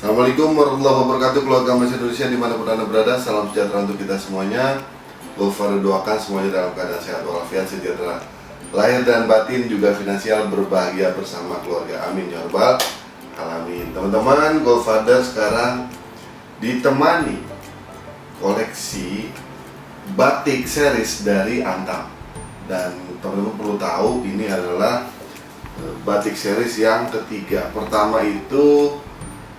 Assalamualaikum warahmatullahi wabarakatuh, keluarga Mas Indonesia dimanapun Anda berada. Salam sejahtera untuk kita semuanya. Goldfather doakan semuanya dalam keadaan sehat walafiat, sejahtera lahir dan batin, juga finansial, berbahagia bersama keluarga. Amin ya rabbal alamin. Teman-teman, Goldfather sekarang ditemani koleksi batik series dari Antam. Dan teman-teman perlu tahu, ini adalah batik series yang ketiga. Pertama itu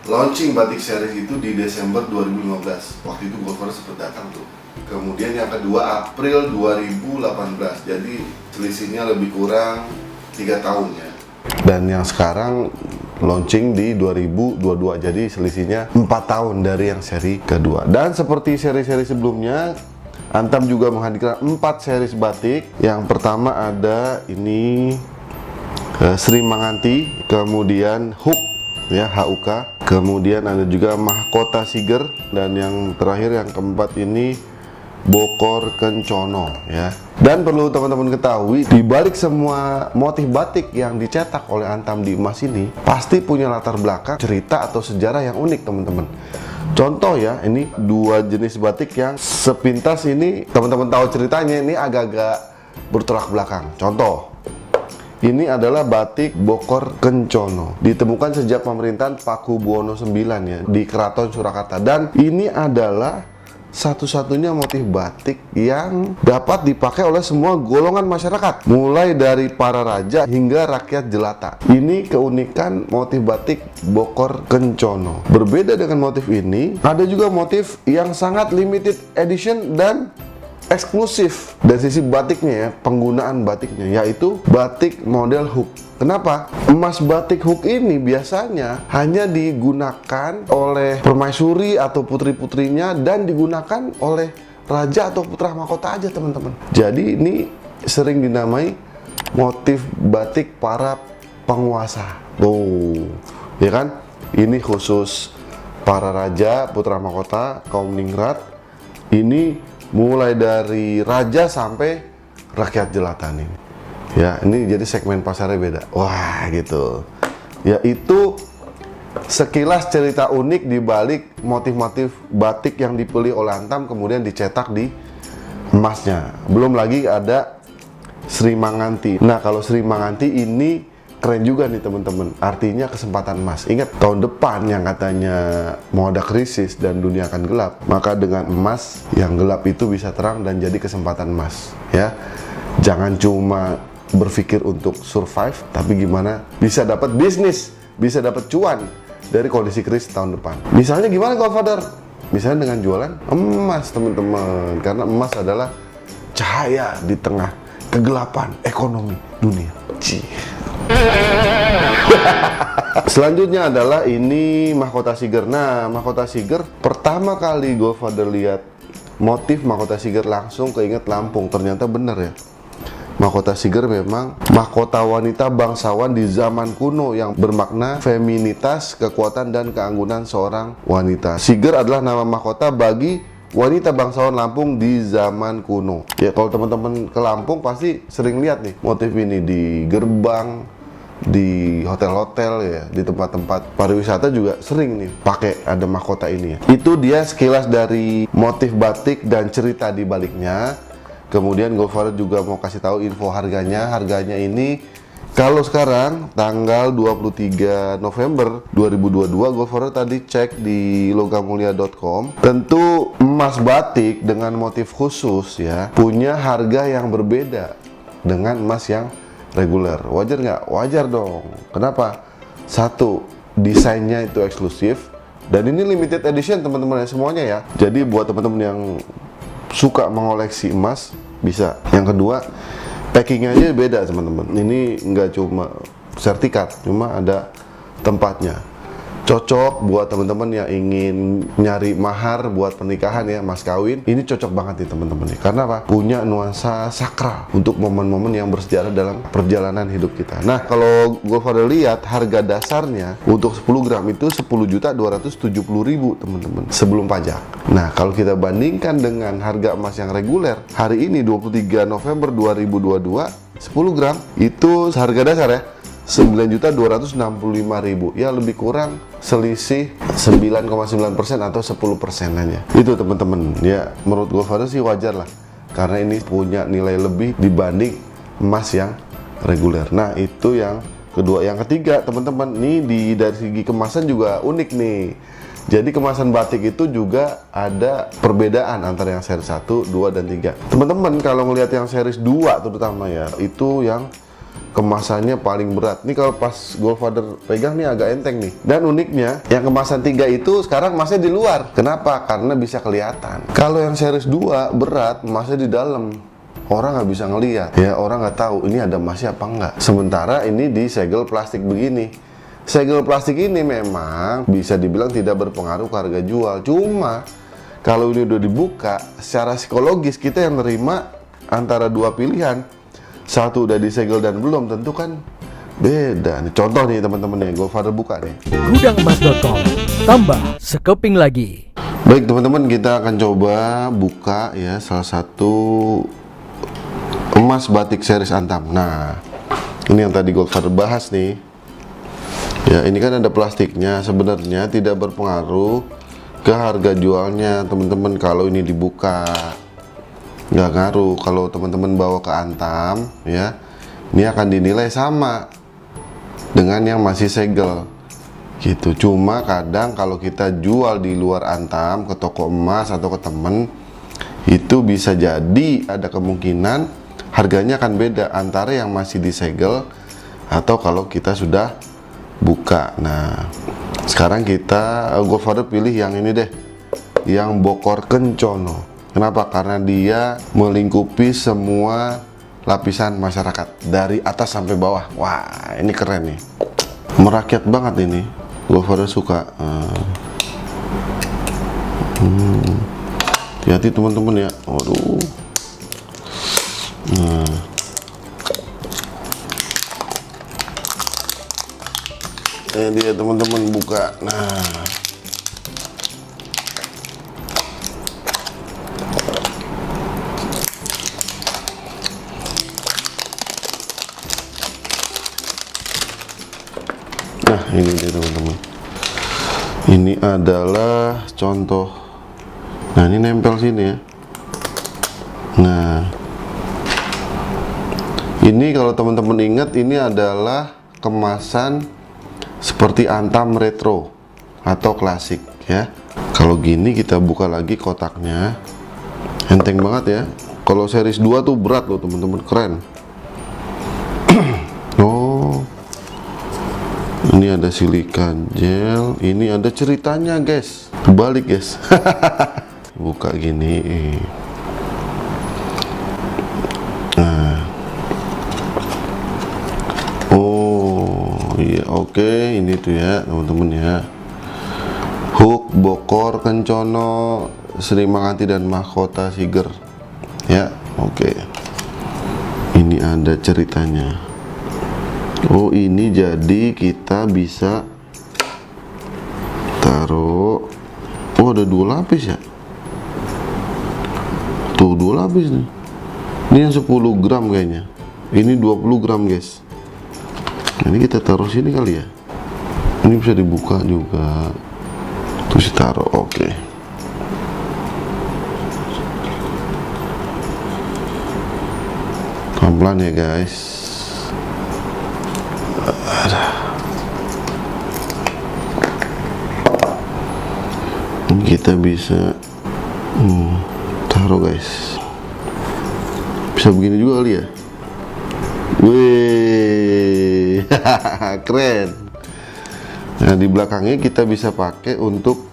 launching batik series itu di Desember 2015. Waktu itu Goldfather sempat datang tuh. Kemudian yang kedua April 2018. Jadi selisihnya lebih kurang 3 tahun ya. Dan yang sekarang launching di 2022. Jadi selisihnya 4 tahun dari yang seri kedua. Dan seperti seri-seri sebelumnya, Antam juga menghadirkan 4 series batik. Yang pertama ada ini Sri Manganti, kemudian Hook ya, HUK, kemudian ada juga Mahkota Siger, dan yang terakhir yang keempat ini Bokor Kencono ya. Dan perlu teman-teman ketahui, di balik semua motif batik yang dicetak oleh Antam di emas ini pasti punya latar belakang cerita atau sejarah yang unik, teman-teman. Contoh ya, ini 2 jenis batik yang sepintas ini teman-teman tahu ceritanya, ini agak-agak bertolak belakang. Contoh, ini adalah batik Bokor Kencono, ditemukan sejak pemerintahan Pakubuwono IX ya, di Keraton Surakarta. Dan ini adalah satu-satunya motif batik yang dapat dipakai oleh semua golongan masyarakat, mulai dari para raja hingga rakyat jelata. Ini keunikan motif batik Bokor Kencono. Berbeda dengan motif ini, ada juga motif yang sangat limited edition dan eksklusif dari sisi batiknya ya, penggunaan batiknya, yaitu batik model hook. Kenapa? Emas batik hook ini biasanya hanya digunakan oleh permaisuri atau putri-putrinya dan digunakan oleh raja atau putra mahkota aja, teman-teman. Jadi ini sering dinamai motif batik para penguasa. Tuh, ya kan? Ini khusus para raja, putra mahkota, kaum ningrat. Ini mulai dari raja sampai rakyat jelata nih. Ya, ini jadi segmen pasarnya beda. Wah, gitu. Ya, itu sekilas cerita unik di balik motif-motif batik yang dipilih oleh Antam kemudian dicetak di emasnya. Belum lagi ada Sri Manganti. Nah, kalau Sri Manganti ini keren juga nih, teman-teman. Artinya kesempatan emas. Ingat, tahun depan yang katanya mau ada krisis dan dunia akan gelap, maka dengan emas yang gelap itu bisa terang dan jadi kesempatan emas ya. Jangan cuma berpikir untuk survive, tapi gimana bisa dapat bisnis, bisa dapat cuan dari kondisi krisis tahun depan. Misalnya gimana, Goldfather? Misalnya dengan jualan emas, teman-teman. Karena emas adalah cahaya di tengah kegelapan ekonomi dunia. Selanjutnya adalah ini Mahkota Siger. Nah, Mahkota Siger pertama kali Goldfather lihat motif Mahkota Siger langsung keinget Lampung. Ternyata benar ya. Mahkota Siger memang mahkota wanita bangsawan di zaman kuno yang bermakna feminitas, kekuatan dan keanggunan seorang wanita. Siger adalah nama mahkota bagi wanita bangsawan Lampung di zaman kuno. Ya, kalau teman-teman ke Lampung pasti sering lihat nih motif ini di gerbang, di hotel-hotel ya, di tempat-tempat pariwisata juga sering nih pakai ada mahkota ini ya. Itu dia sekilas dari motif batik dan cerita di baliknya. Kemudian Goldfather juga mau kasih tahu info harganya. Harganya ini kalau sekarang tanggal 23 November 2022, Goldfather tadi cek di logamulia.com. Tentu emas batik dengan motif khusus ya punya harga yang berbeda dengan emas yang reguler. Wajar nggak? Wajar dong. Kenapa? Satu, desainnya itu eksklusif. Dan ini limited edition, teman-teman ya, semuanya ya. Jadi buat teman-teman yang suka mengoleksi emas, bisa. Yang kedua, packingnya aja beda, teman-teman. Ini nggak cuma sertifikat, cuma ada tempatnya. Cocok buat teman-teman yang ingin nyari mahar buat pernikahan ya, mas kawin. Ini cocok banget nih, teman-teman. Karena apa? Punya nuansa sakral untuk momen-momen yang bersejarah dalam perjalanan hidup kita. Nah, kalau Goldfather lihat harga dasarnya untuk 10 gram itu 10.270.000, teman-teman, sebelum pajak. Nah, kalau kita bandingkan dengan harga emas yang reguler hari ini 23 November 2022, 10 gram itu harga dasar ya 9.265.000, ya lebih kurang selisih 9,9% atau 10% aja. Itu teman-teman, ya menurut Goldfather sih wajar lah, karena ini punya nilai lebih dibanding emas yang reguler. Nah itu yang kedua. Yang ketiga teman-teman, nih dari segi kemasan juga unik nih. Jadi kemasan batik itu juga ada perbedaan antara yang series 1, 2, dan 3. Teman-teman kalau ngelihat yang series 2 terutama ya, itu yang kemasannya paling berat. Nih kalau pas Goldfather pegang nih agak enteng nih. Dan uniknya yang kemasan 3 itu sekarang emasnya di luar. Kenapa? Karena bisa kelihatan. Kalau yang series 2 berat, emasnya di dalam. Orang nggak bisa ngelihat. Ya orang nggak tahu ini ada emasnya apa enggak. Sementara ini di segel plastik begini. Segel plastik ini memang bisa dibilang tidak berpengaruh ke harga jual. Cuma kalau ini udah dibuka, secara psikologis kita yang nerima antara dua pilihan. Satu udah disegel dan belum, tentu kan beda. Nih, contoh nih teman-teman nih, Goldfather buka nih. Gudangemas.com, tambah sekeping lagi. Baik teman-teman, kita akan coba buka ya salah satu emas batik series Antam. Nah, ini yang tadi Goldfather bahas nih. Ya ini kan ada plastiknya, sebenarnya tidak berpengaruh ke harga jualnya teman-teman kalau ini dibuka. Nggak ngaruh kalau teman-teman bawa ke Antam ya, ini akan dinilai sama dengan yang masih segel gitu. Cuma kadang kalau kita jual di luar Antam ke toko emas atau ke temen, itu bisa jadi ada kemungkinan harganya akan beda antara yang masih disegel atau kalau kita sudah buka. Nah sekarang kita Goldfather pilih yang ini deh, yang bokor kencono. Kenapa? Karena dia melingkupi semua lapisan masyarakat dari atas sampai bawah. Wah ini keren nih, merakyat banget ini. Goldfather suka. Hati-hati teman-teman ya. Waduh. Ini dia teman-teman buka. Nah ini dia teman-teman. Ini adalah contoh. Nah ini nempel sini ya. Nah ini kalau teman-teman ingat, ini adalah kemasan seperti Antam retro atau klasik ya. Kalau gini kita buka lagi kotaknya, enteng banget ya. Kalau series 2 tuh berat loh teman-teman, keren. Oh ini ada silikan gel, ini ada ceritanya guys, kebalik guys. Buka gini. Nah iya oke, ini tuh ya teman-teman ya, hook bokor kencono Sri Manganti dan mahkota Siger ya. Oke, ini ada ceritanya. Oh ini jadi kita bisa taruh. Oh ada 2 lapis ya, tuh 2 lapis nih. Ini yang 10 gram kayaknya, ini 20 gram guys. Ini kita taruh sini kali ya. Ini bisa dibuka juga, terus ditaruh. Oke. Pelan-pelan ya guys. Ini kita bisa taruh guys. Bisa begini juga kali ya. Wih, keren. Nah di belakangnya kita bisa pakai untuk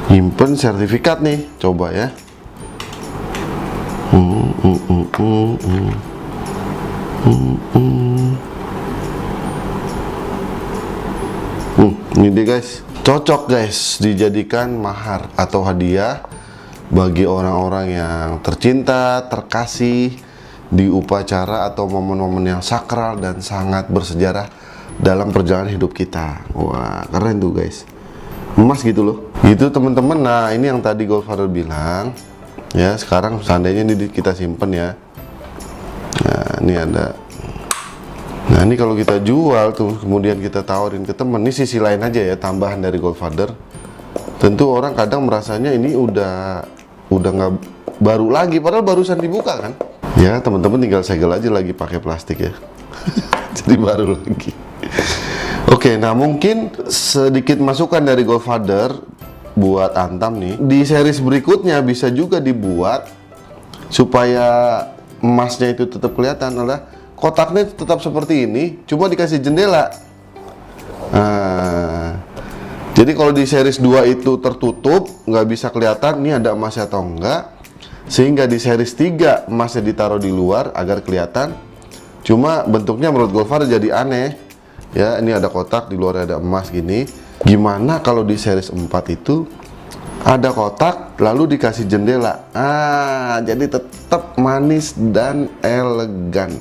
nyimpen sertifikat nih. Coba ya. Ini deh guys, cocok guys dijadikan mahar atau hadiah bagi orang-orang yang tercinta, terkasih di upacara atau momen-momen yang sakral dan sangat bersejarah dalam perjalanan hidup kita. Wah keren tuh guys, emas gitu loh. Itu teman-teman. Nah ini yang tadi Goldfather bilang ya. Sekarang seandainya ini kita simpen ya. Nah ini ada Nah ini kalau kita jual tuh, kemudian kita tawarin ke temen, ini sisi lain aja ya, tambahan dari Goldfather. Tentu orang kadang merasanya ini udah nggak baru lagi, padahal barusan dibuka kan. Ya teman-teman tinggal segel aja lagi pakai plastik ya. Jadi baru lagi. Oke, nah mungkin sedikit masukan dari Goldfather buat Antam nih. Di series berikutnya bisa juga dibuat supaya emasnya itu tetap kelihatan, adalah kotaknya tetap seperti ini, cuma dikasih jendela. Nah, jadi kalau di series 2 itu tertutup, nggak bisa kelihatan ini ada emasnya atau enggak, sehingga di series 3 emasnya ditaruh di luar agar kelihatan. Cuma bentuknya menurut Goldfather jadi aneh ya, ini ada kotak, di luar ada emas gini. Gimana kalau di series 4 itu ada kotak lalu dikasih jendela, jadi tetap manis dan elegan.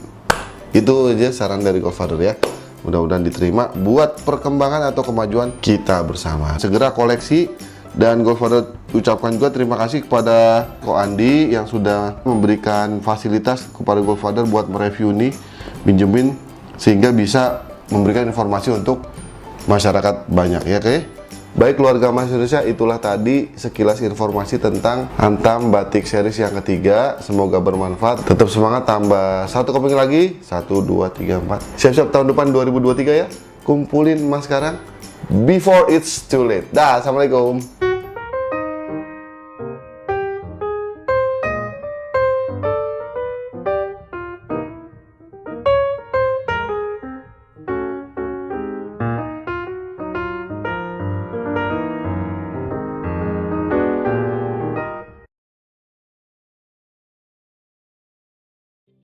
Itu aja saran dari Goldfather ya, mudah-mudahan diterima buat perkembangan atau kemajuan kita bersama. Segera koleksi. Dan Goldfather ucapkan juga terima kasih kepada Ko Andi yang sudah memberikan fasilitas kepada Goldfather buat mereview ini, pinjemin, sehingga bisa memberikan informasi untuk masyarakat banyak ya. Oke, baik keluarga Mas Indonesia, itulah tadi sekilas informasi tentang Antam Batik series yang ketiga. Semoga bermanfaat. Tetap semangat, tambah satu keping lagi, 1, 2, 3, 4. Siap-siap tahun depan 2023 ya. Kumpulin emas sekarang before it's too late. Dah, assalamualaikum.